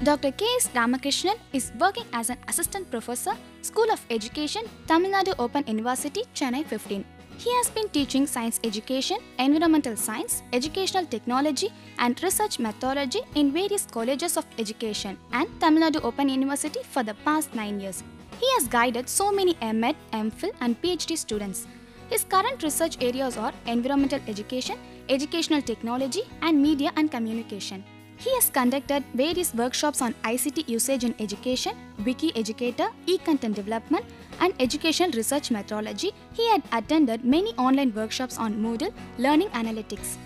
Dr. K. S. Ramakrishnan is working as an Assistant Professor, School of Education, Tamil Nadu Open University, Chennai 15. He has been teaching science education, environmental science, educational technology and research methodology in various colleges of education and Tamil Nadu Open University for the past 9 years. He has guided so many M.Ed, M.Phil and PhD students. His current research areas are environmental education, educational technology and media and communication. He has conducted various workshops on ICT usage in education, Wiki Educator, e-content development and educational research methodology. He had attended many online workshops on Moodle, learning analytics.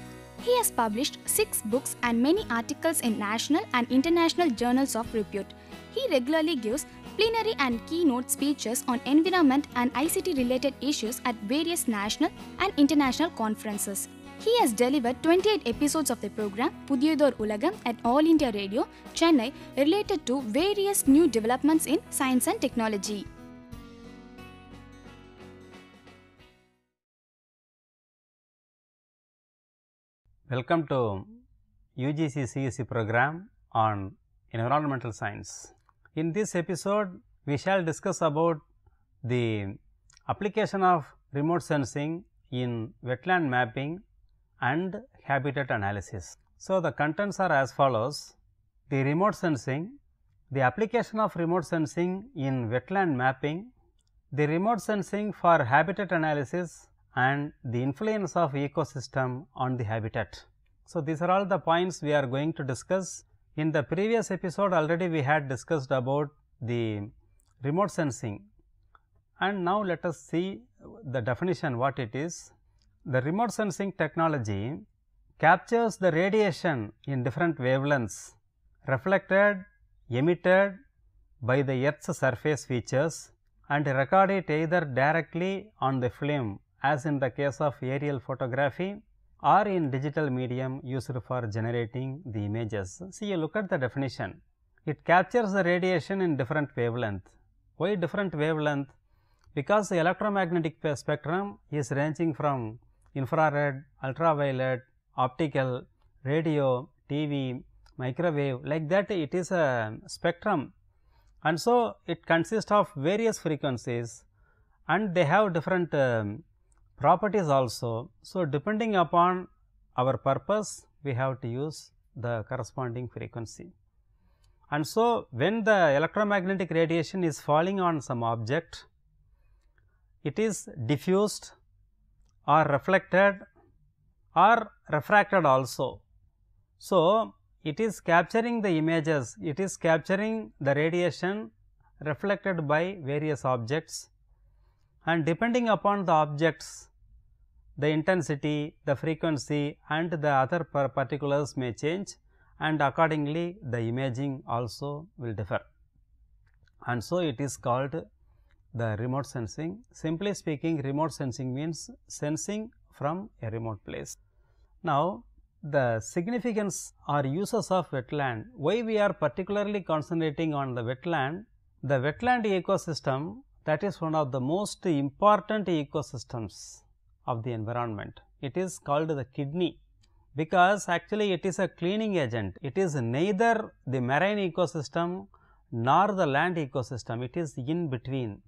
He has published 6 books and many articles in national and international journals of repute. He regularly gives plenary and keynote speeches on environment and ICT related issues at various national and international conferences. He has delivered 28 episodes of the program Pudiyodor Ulagam at All India Radio, Chennai, related to various new developments in science and technology. Welcome to UGC CEC program on environmental science. In this episode, we shall discuss about the application of remote sensing in wetland mapping and habitat analysis. So, the contents are as follows: the remote sensing, the application of remote sensing in wetland mapping, the remote sensing for habitat analysis and the influence of ecosystem on the habitat. So, these are all the points we are going to discuss. In the previous episode already we had discussed about the remote sensing, and now let us see the definition what it is. The remote sensing technology captures the radiation in different wavelengths reflected, emitted by the Earth's surface features and record it either directly on the film as in the case of aerial photography or in digital medium used for generating the images. See, you look at the definition. It captures the radiation in different wavelength. Why different wavelength? Because the electromagnetic spectrum is ranging from infrared, ultraviolet, optical, radio, TV, microwave, like that it is a spectrum, and so it consists of various frequencies and they have different properties also. So, depending upon our purpose we have to use the corresponding frequency, and so when the electromagnetic radiation is falling on some object, it is diffused or reflected or refracted also. So, it is capturing the images, it is capturing the radiation reflected by various objects, and depending upon the objects, the intensity, the frequency and the other particulars may change, and accordingly the imaging also will differ, and so it is called the remote sensing. Simply speaking, remote sensing means sensing from a remote place. Now, the significance or uses of wetland, why we are particularly concentrating on the wetland? The wetland ecosystem, that is one of the most important ecosystems of the environment. It is called the kidney, because actually it is a cleaning agent. It is neither the marine ecosystem nor the land ecosystem, it is in between,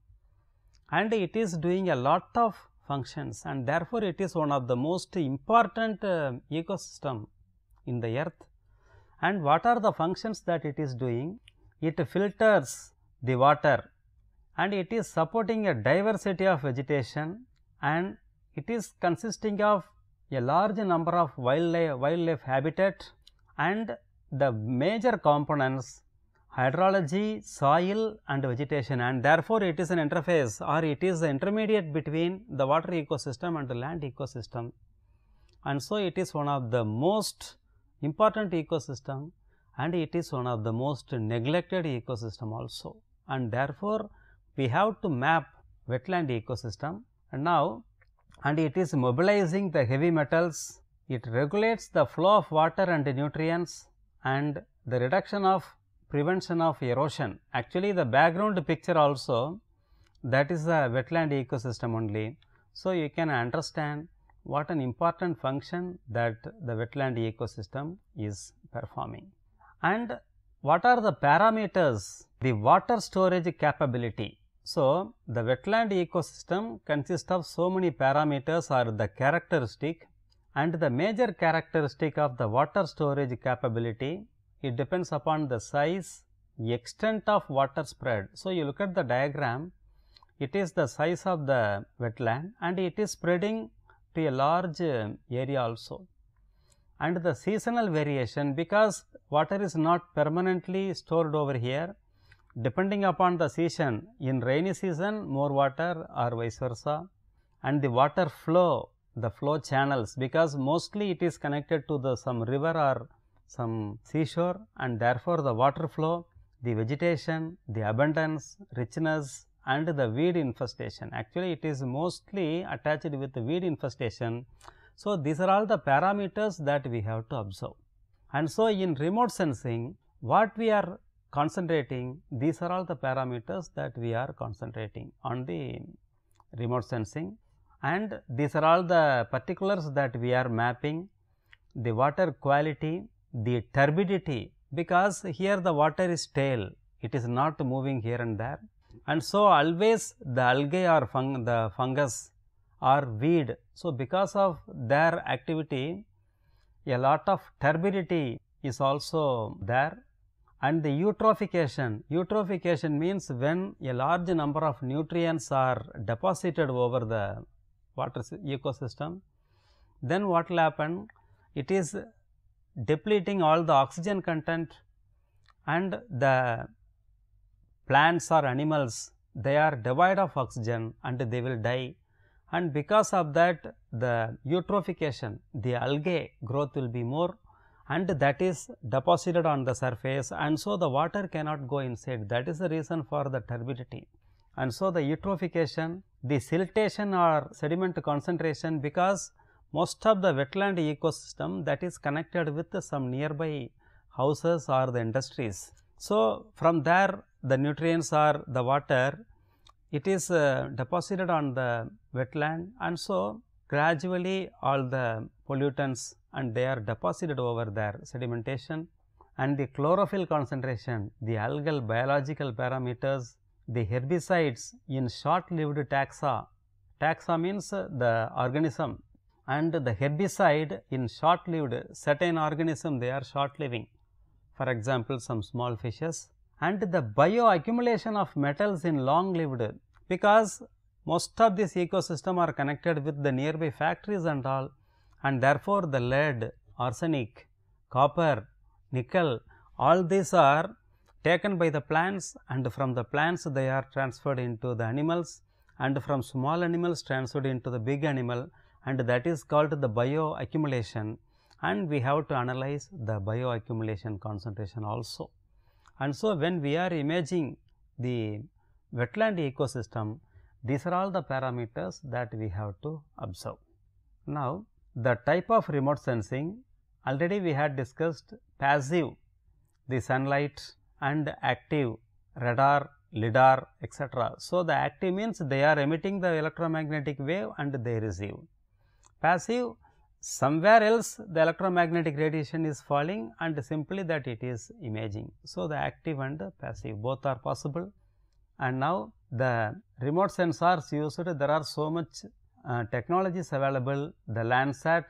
and it is doing a lot of functions, and therefore, it is one of the most important ecosystem in the earth. And what are the functions that it is doing? It filters the water and it is supporting a diversity of vegetation, and it is consisting of a large number of wildlife habitat and the major components hydrology, soil and vegetation, and therefore, it is an interface or it is the intermediate between the water ecosystem and the land ecosystem, and so it is one of the most important ecosystem and it is one of the most neglected ecosystem also, and therefore, we have to map wetland ecosystem. And now, and it is mobilizing the heavy metals, it regulates the flow of water and nutrients and the reduction of prevention of erosion. Actually, the background picture also, that is the wetland ecosystem only. So, you can understand what an important function that the wetland ecosystem is performing. And what are the parameters? The water storage capability. So, the wetland ecosystem consists of so many parameters or the characteristic, and the major characteristic of the water storage capability, it depends upon the size, extent of water spread. So, you look at the diagram, it is the size of the wetland and it is spreading to a large area also. And the seasonal variation, because water is not permanently stored over here, depending upon the season, in rainy season more water or vice versa, and the water flow, the flow channels, because mostly it is connected to the some river or some seashore, and therefore, the water flow, the vegetation, the abundance, richness, and the weed infestation. Actually, it is mostly attached with the weed infestation. So, these are all the parameters that we have to observe. And so, in remote sensing, what we are concentrating, these are all the parameters that we are concentrating on the remote sensing, and these are all the particulars that we are mapping: the water quality, the turbidity, because here the water is stale, it is not moving here and there, and so always the algae or the fungus or weed. So, because of their activity, a lot of turbidity is also there. And the eutrophication means when a large number of nutrients are deposited over the water ecosystem, then what will happen? It is depleting all the oxygen content, and the plants or animals, they are devoid of oxygen and they will die, and because of that the eutrophication, the algae growth will be more, and that is deposited on the surface, and so the water cannot go inside. That is the reason for the turbidity. And so, the eutrophication, the siltation or sediment concentration, because most of the wetland ecosystem that is connected with some nearby houses or the industries. So, from there the nutrients or the water, it is deposited on the wetland, and so gradually all the pollutants and they are deposited over there, sedimentation, and the chlorophyll concentration, the algal biological parameters, the herbicides in short-lived taxa. Taxa means the organism, and the herbicide in short-lived, certain organism they are short-living, for example, some small fishes, and the bioaccumulation of metals in long-lived, because most of this ecosystem are connected with the nearby factories and all, and therefore, the lead, arsenic, copper, nickel, all these are taken by the plants, and from the plants they are transferred into the animals, and from small animals transferred into the big animal, and that is called the bioaccumulation, and we have to analyze the bioaccumulation concentration also. And so, when we are imaging the wetland ecosystem, these are all the parameters that we have to observe. Now, the type of remote sensing, already we had discussed passive, the sunlight, and active, radar, lidar, etc. So, the active means they are emitting the electromagnetic wave and they receive. Passive, somewhere else the electromagnetic radiation is falling and simply that it is imaging. So, the active and the passive both are possible, and now the remote sensors used, there are so much technologies available, the Landsat,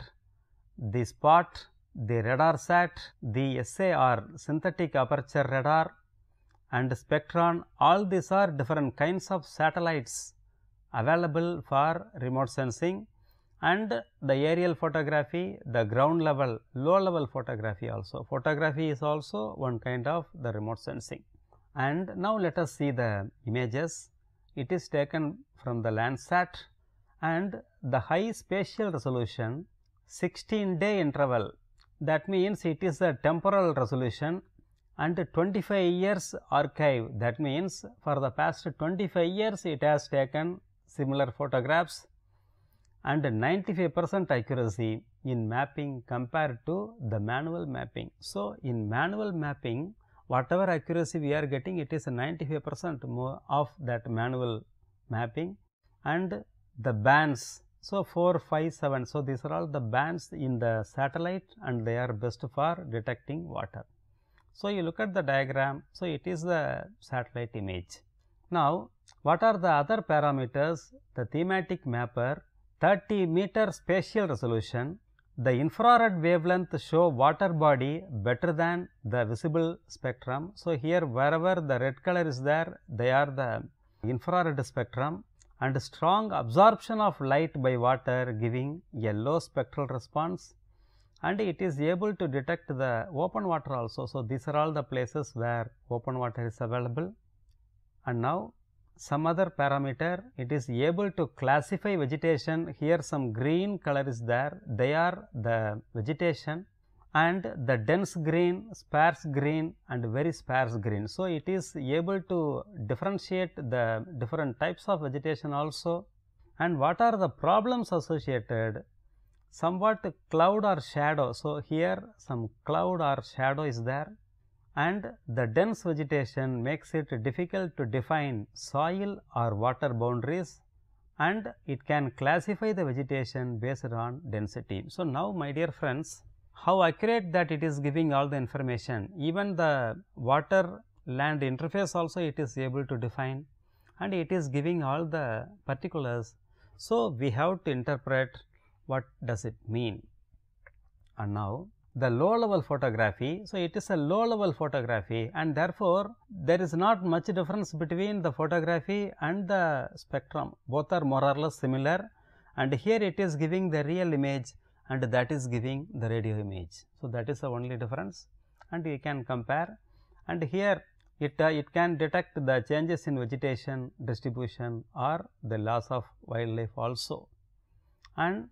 the SPOT, the RadarSat, the SAR, synthetic aperture radar, and Spectron, all these are different kinds of satellites available for remote sensing, and the aerial photography, the ground level, low level photography also. Photography is also one kind of the remote sensing. And now, let us see the images. It is taken from the Landsat, and the high spatial resolution 16-day interval, that means it is a temporal resolution, and 25 years archive, that means for the past 25 years it has taken similar photographs, and 95% accuracy in mapping compared to the manual mapping. So, in manual mapping, whatever accuracy we are getting, it is 95% more of that manual mapping, and the bands. So, 4, 5, 7. So, these are all the bands in the satellite and they are best for detecting water. So, you look at the diagram, so it is the satellite image. Now, what are the other parameters? The thematic mapper, 30-meter spatial resolution, the infrared wavelength show water body better than the visible spectrum. So, here wherever the red color is there, they are the infrared spectrum, and strong absorption of light by water giving a low spectral response, and it is able to detect the open water also. So, these are all the places where open water is available. And now, some other parameter, it is able to classify vegetation. Here some green color is there, they are the vegetation, and the dense green, sparse green and very sparse green. So, it is able to differentiate the different types of vegetation also. And what are the problems associated? Somewhat cloud or shadow. So, here some cloud or shadow is there, and the dense vegetation makes it difficult to define soil or water boundaries, and it can classify the vegetation based on density. So, now my dear friends, how accurate that it is giving all the information, even the water land interface also it is able to define, and it is giving all the particulars. So, we have to interpret what does it mean. And now, the low level photography. So, it is a low level photography, and therefore, there is not much difference between the photography and the spectrum, both are more or less similar, and here it is giving the real image and that is giving the radio image. So, that is the only difference, and you can compare, and here it can detect the changes in vegetation distribution or the loss of wildlife also. And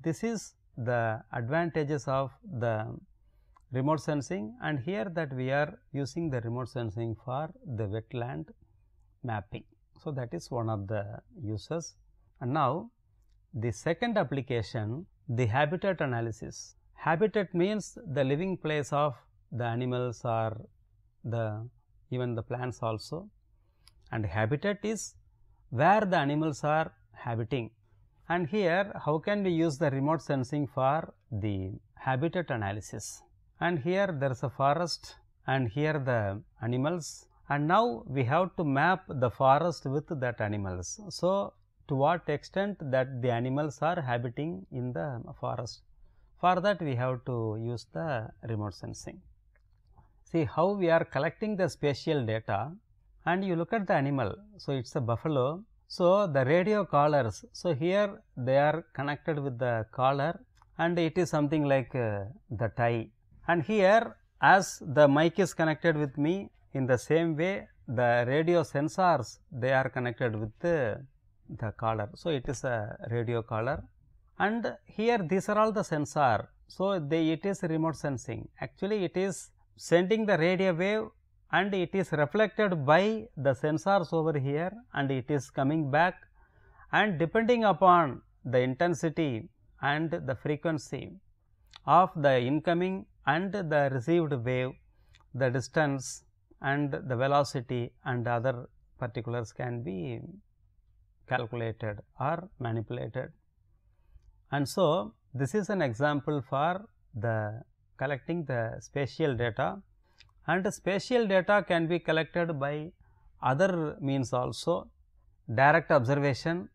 this is the advantages of the remote sensing, and here that we are using the remote sensing for the wetland mapping. So, that is one of the uses. And now, the second application, the habitat analysis. Habitat means the living place of the animals or even the plants also, and habitat is where the animals are habiting. And here how can we use the remote sensing for the habitat analysis? And here there is a forest and here the animals, and now we have to map the forest with that animals. So, to what extent that the animals are habiting in the forest, for that we have to use the remote sensing. See how we are collecting the spatial data, and you look at the animal. So, it is a buffalo. So, the radio collars, so here they are connected with the collar, and it is something like the tie, and here as the mic is connected with me, in the same way the radio sensors they are connected with the collar. So, it is a radio collar, and here these are all the sensor. So, it is remote sensing. Actually, it is sending the radio wave and it is reflected by the sensors over here, and it is coming back, and depending upon the intensity and the frequency of the incoming and the received wave, the distance and the velocity and other particulars can be calculated or manipulated. And so, this is an example for the collecting the spatial data, and spatial data can be collected by other means also, direct observation,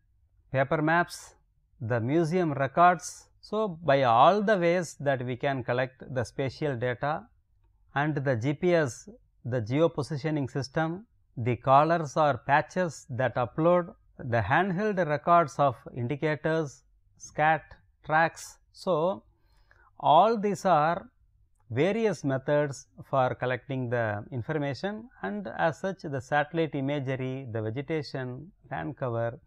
paper maps, the museum records. So, by all the ways that we can collect the spatial data, and the GPS, the geopositioning system, the collars or patches that upload, the handheld records of indicators, scat, tracks. So, all these are various methods for collecting the information, and as such the satellite imagery, the vegetation, land cover,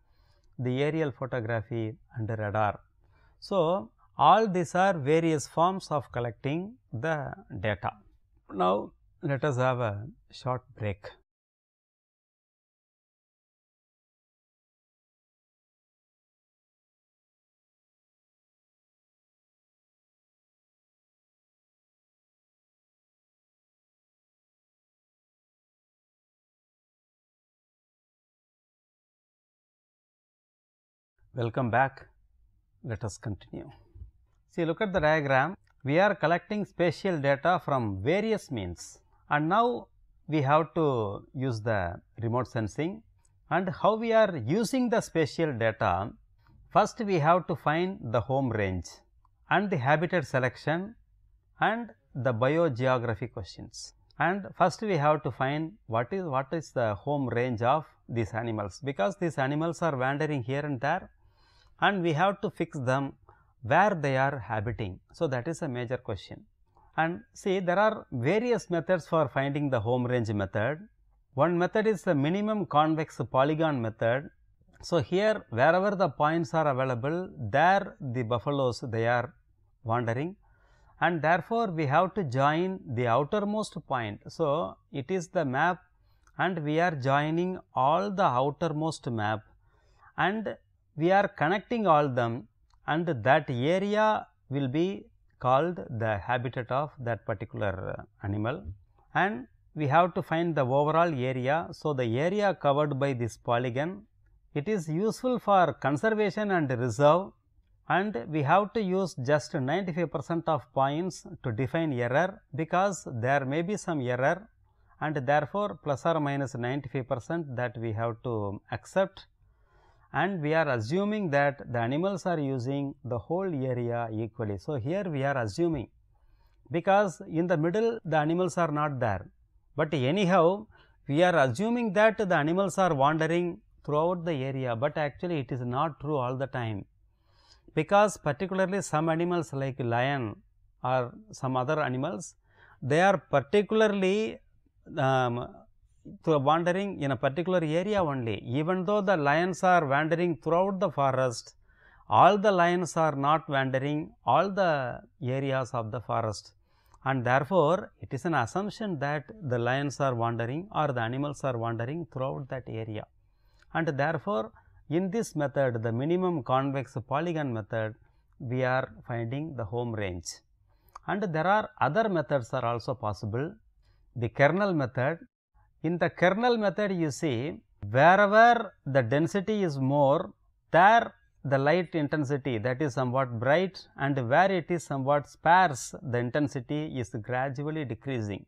the aerial photography and the radar. So, all these are various forms of collecting the data. Now, let us have a short break. Welcome back. Let us continue. See, look at the diagram. We are collecting spatial data from various means, And now we have to use the remote sensing, and how we are using the spatial data. First we have to find the home range and the habitat selection and the biogeography questions. And first we have to find what is the home range of these animals, because these animals are wandering here and there, and we have to fix them where they are habiting. So, that is a major question. And see, there are various methods for finding the home range method. One method is the minimum convex polygon method. So, here wherever the points are available, there the buffaloes they are wandering, and therefore, we have to join the outermost point. So, it is the map, and we are joining all the outermost map, and we are connecting all them, and that area will be called the habitat of that particular animal, and we have to find the overall area. So, the area covered by this polygon, it is useful for conservation and reserve, and we have to use just 95% of points to define error, because there may be some error, and therefore, plus or minus 95% that we have to accept, and we are assuming that the animals are using the whole area equally. So, here we are assuming, because in the middle the animals are not there, but anyhow we are assuming that the animals are wandering throughout the area, but actually it is not true all the time, because particularly some animals like lion or some other animals, they are particularly wandering in a particular area only. Even though the lions are wandering throughout the forest, all the lions are not wandering all the areas of the forest, and therefore, it is an assumption that the lions are wandering or the animals are wandering throughout that area, and therefore, in this method, the minimum convex polygon method, we are finding the home range. And there are other methods are also possible. The kernel method. In the kernel method, you see, wherever the density is more, there the light intensity, that is somewhat bright, and where it is somewhat sparse, the intensity is gradually decreasing.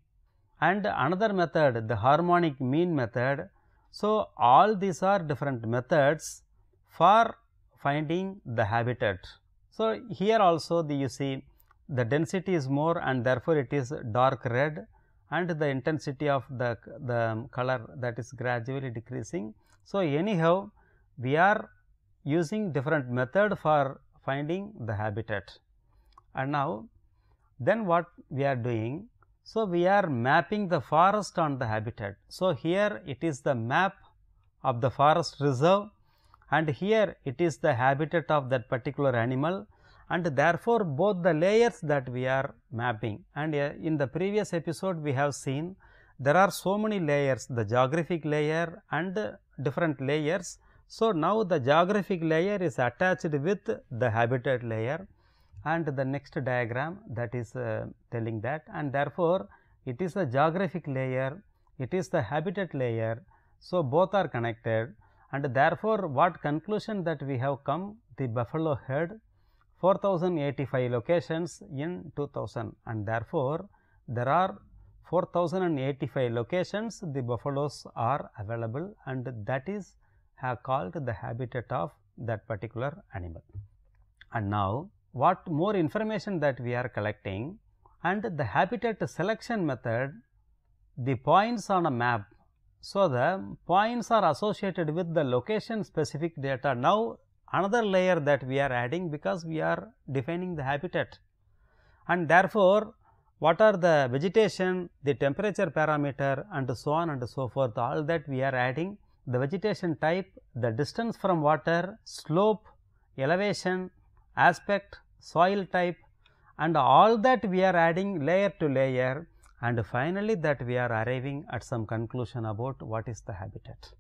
And another method, the harmonic mean method. So, all these are different methods for finding the habitat. So, here also you see the density is more, and therefore, it is dark red, and the intensity of the color, that is gradually decreasing. So, anyhow we are using different method for finding the habitat. And now, then what we are doing? So, we are mapping the forest on the habitat. So, here it is the map of the forest reserve, and here it is the habitat of that particular animal, and therefore, both the layers that we are mapping. And in the previous episode we have seen there are so many layers, the geographic layer and different layers. So, now the geographic layer is attached with the habitat layer, and the next diagram that is telling that, and therefore, it is the geographic layer, it is the habitat layer. So, both are connected, and therefore, what conclusion that we have come? The buffalo herd 4085 locations in 2000, and therefore, there are 4085 locations the buffaloes are available, and that is called the habitat of that particular animal. And now, what more information that we are collecting, and the habitat selection method, the points on a map. So, the points are associated with the location specific data. Now, another layer that we are adding, because we are defining the habitat, and therefore, what are the vegetation, the temperature parameter, and so on and so forth, all that we are adding, the vegetation type, the distance from water, slope, elevation, aspect, soil type, and all that we are adding layer to layer, and finally, that we are arriving at some conclusion about what is the habitat.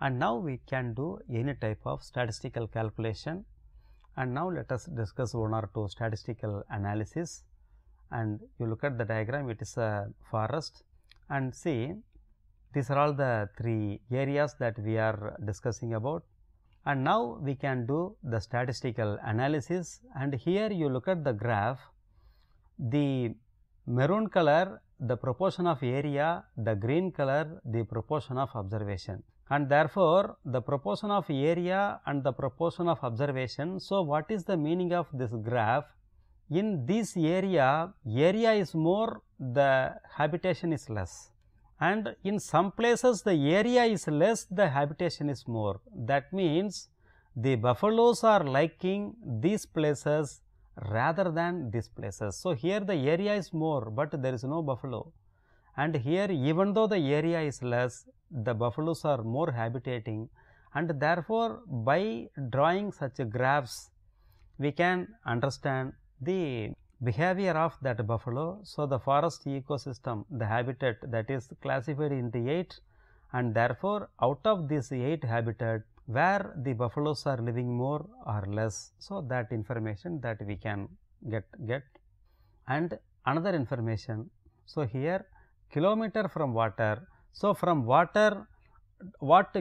And now, we can do any type of statistical calculation, and now let us discuss one or two statistical analysis. And you look at the diagram, it is a forest, and see, these are all the three areas that we are discussing about. And now, we can do the statistical analysis, and here you look at the graph, the maroon color the proportion of area, the green color the proportion of observation, and therefore, the proportion of area and the proportion of observation. So, what is the meaning of this graph? In this area is more, the habitation is less, and in some places the area is less, the habitation is more. That means, the buffaloes are liking these places rather than these places. So, here the area is more, but there is no buffalo, and here even though the area is less, the buffaloes are more habitating, and therefore, by drawing such graphs we can understand the behavior of that buffalo. So, the forest ecosystem, the habitat, that is classified into 8, and therefore, out of this 8 habitat where the buffaloes are living more or less. So, that information that we can get. And another information. So, here kilometer from water. So, from water what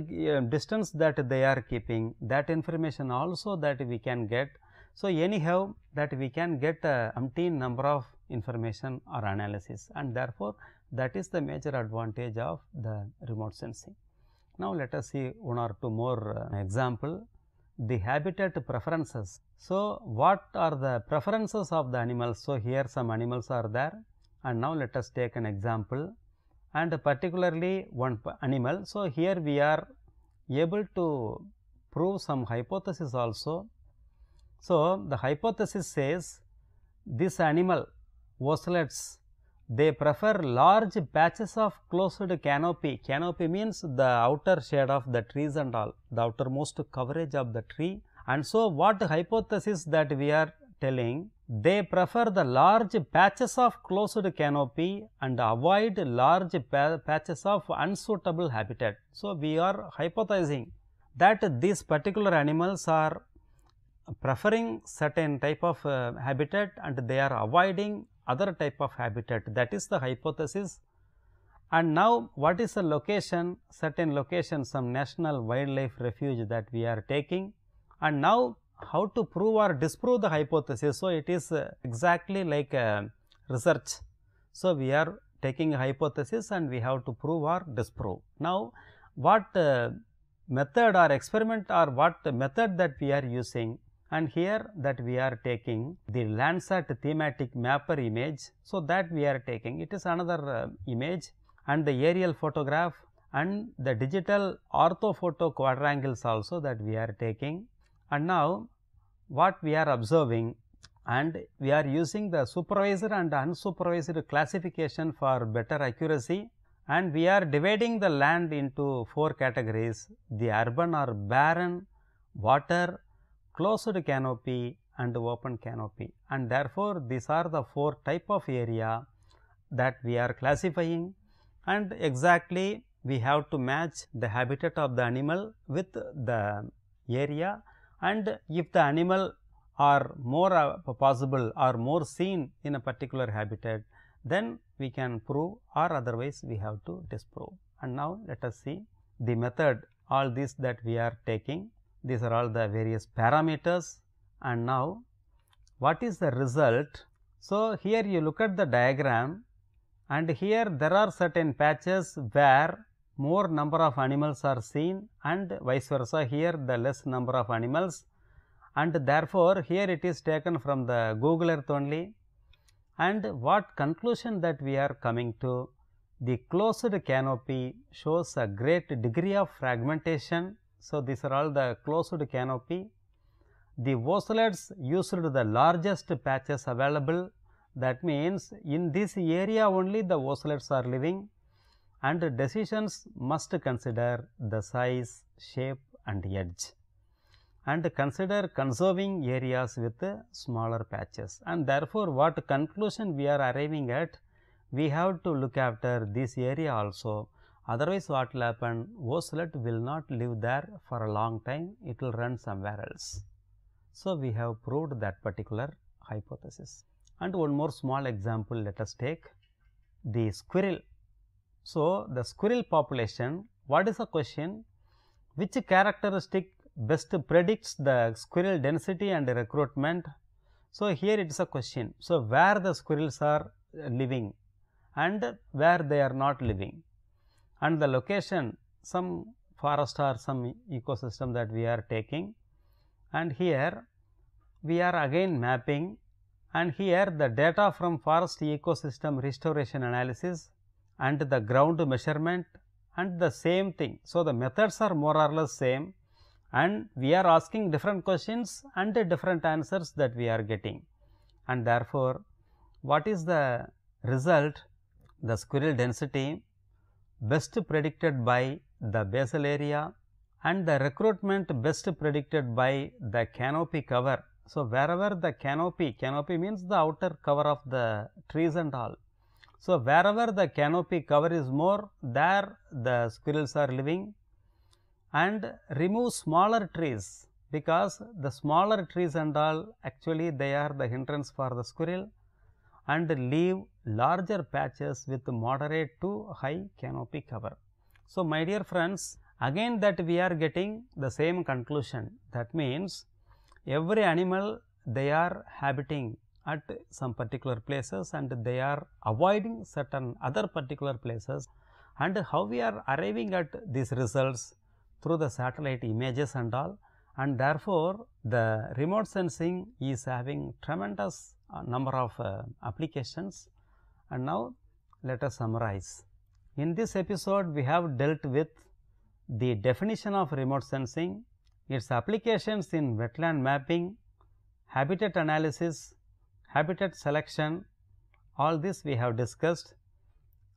distance that they are keeping, that information also that we can get. So, anyhow that we can get a umpteen number of information or analysis, and therefore, that is the major advantage of the remote sensing. Now, let us see one or two more example. The habitat preferences. So, what are the preferences of the animals? So, here some animals are there, and now let us take an example, and particularly one animal. So, here we are able to prove some hypothesis also. So, the hypothesis says this animal ocelots, they prefer large patches of closed canopy. Canopy means the outer shade of the trees and all, the outermost coverage of the tree. And so, what hypothesis that we are telling? They prefer the large patches of closed canopy and avoid large patches of unsuitable habitat. So, we are hypothesizing that these particular animals are preferring certain type of habitat and they are avoiding other type of habitat. That is the hypothesis. And now, what is the location? Certain location, some national wildlife refuge that we are taking, and now how to prove or disprove the hypothesis. So, it is exactly like research. So, we are taking a hypothesis and we have to prove or disprove. Now, what method or experiment or what method that we are using, and here that we are taking the Landsat thematic mapper image. So, that we are taking, it is another image, and the aerial photograph and the digital orthophoto quadrangles also that we are taking. And now, what we are observing, and we are using the supervised and unsupervised classification for better accuracy, and we are dividing the land into 4 categories: the urban or barren, water, closed canopy and open canopy, and therefore, these are the 4 type of area that we are classifying, and exactly we have to match the habitat of the animal with the area, and if the animal are more possible or more seen in a particular habitat, then we can prove, or otherwise we have to disprove. And now, let us see the method, all these that we are taking. These are all the various parameters, and now what is the result? So, here you look at the diagram, and here there are certain patches where more number of animals are seen and vice versa, here the less number of animals, and therefore, here it is taken from the Google Earth only. And what conclusion that we are coming to? The closed canopy shows a great degree of fragmentation. So, these are all the closed canopy. The ocelots used the largest patches available. That means, in this area only the ocelots are living, and decisions must consider the size, shape and edge, and consider conserving areas with smaller patches. And therefore, what conclusion we are arriving at? We have to look after this area also. Otherwise, what will happen? Ocelot will not live there for a long time, it will run somewhere else. So, we have proved that particular hypothesis. And one more small example let us take, the squirrel. So, the squirrel population, what is the question? Which characteristic best predicts the squirrel density and recruitment? So, here it is a question. So, where the squirrels are living, and where they are not living, and the location, some forest or some ecosystem that we are taking, and here we are again mapping, and here the data from forest ecosystem restoration analysis and the ground measurement and the same thing. So, the methods are more or less same, and we are asking different questions and different answers that we are getting, and therefore, what is the result? The squirrel density best predicted by the basal area and the recruitment best predicted by the canopy cover. So, wherever the canopy means the outer cover of the trees and all. So, wherever the canopy cover is more, there the squirrels are living, and remove smaller trees, because the smaller trees and all actually they are the hindrance for the squirrel, and leave larger patches with moderate to high canopy cover. So, my dear friends, again that we are getting the same conclusion. That means, every animal they are habiting at some particular places and they are avoiding certain other particular places, and how we are arriving at these results through the satellite images and all, and therefore, the remote sensing is having tremendous number of applications. And now, let us summarize. In this episode, we have dealt with the definition of remote sensing, its applications in wetland mapping, habitat analysis, habitat selection, all this we have discussed,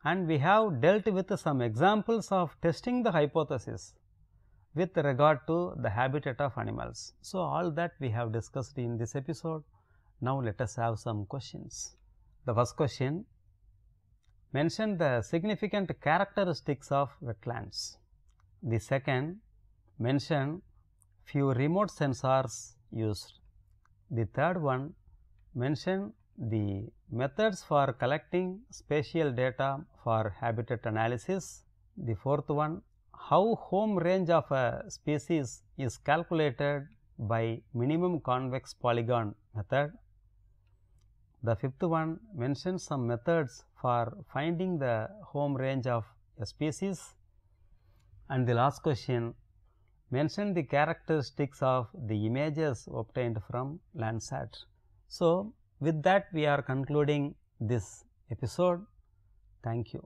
and we have dealt with some examples of testing the hypothesis with regard to the habitat of animals. So, all that we have discussed in this episode. Now, let us have some questions. The first question: mention the significant characteristics of wetlands. The second: mention few remote sensors used. The third one: mention the methods for collecting spatial data for habitat analysis. The fourth one: how home range of a species is calculated by minimum convex polygon method. The fifth one: mention some methods for finding the home range of a species. And the last question: mention the characteristics of the images obtained from Landsat. So, with that we are concluding this episode. Thank you.